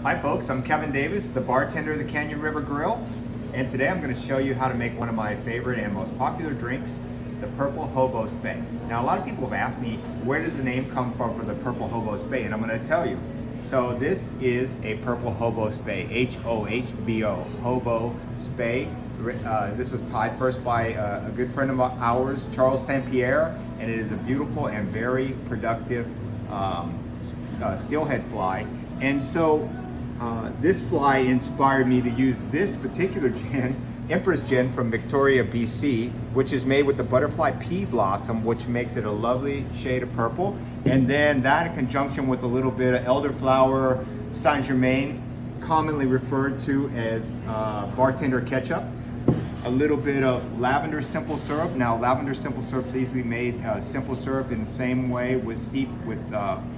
Hi folks, I'm Kevin Davis, the bartender of the Canyon River Grill, and today I'm going to show you how to make one of my favorite and most popular drinks, the Purple Hoh Bo Spey. Now a lot of people have asked me, where did the name come from for the Purple Hoh Bo Spey, and I'm going to tell you. So this is a Purple Hoh Bo Spey, H-O-H-B-O, Hoh Bo Spey. This was tied first by a good friend of ours, Charles St. Pierre, and it is a beautiful and very productive steelhead fly. And so this fly inspired me to use this particular gin, Empress Gin from Victoria, BC, which is made with the butterfly pea blossom, which makes it a lovely shade of purple. And then that in conjunction with a little bit of Elderflower St Germain, commonly referred to as bartender ketchup. A little bit of lavender simple syrup. Now lavender simple syrup is easily made simple syrup in the same way with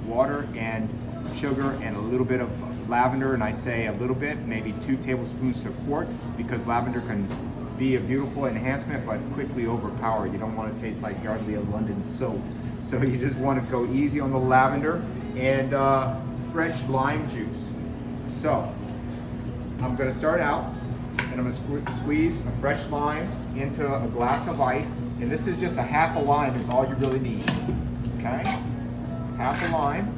water and sugar and a little bit of lavender, and I say a little bit, maybe 2 tablespoons to a quart, because lavender can be a beautiful enhancement but quickly overpower. You don't want to taste like Yardley of London soap, so you just want to go easy on the lavender and fresh lime juice. So I'm going to start out and I'm going to squeeze a fresh lime into a glass of ice, and this is just a half a lime is all you really need. Okay, half a lime.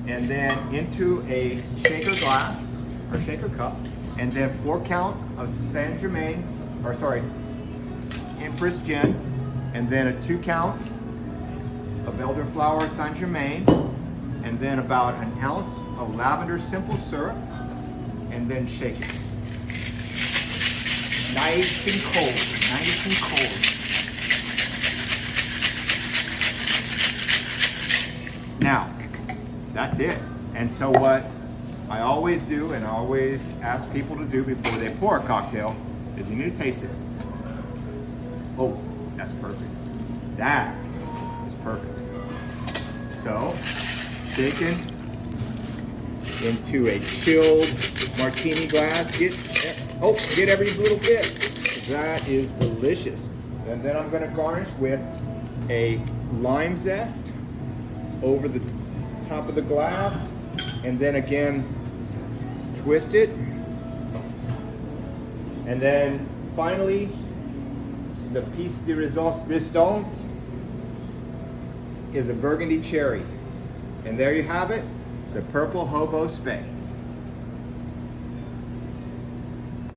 And then into a shaker glass or shaker cup, and then 4 count of Saint Germain, or sorry, Empress Gin, and then a 2 count of Elderflower St Germain, and then about an ounce of lavender simple syrup, and then shake it. Nice and cold, nice and cold. Now, that's it. And so what I always do, and I always ask people to do before they pour a cocktail, is you need to taste it. Oh, that's perfect. That is perfect. So, shaken into a chilled martini glass. Get every little bit. That is delicious. And then I'm gonna garnish with a lime zest over the top of the glass, and then again twist it, and then finally the piece de resistance is a Burgundy Cherry, and there you have it, the Purple Hoh Bo Spey.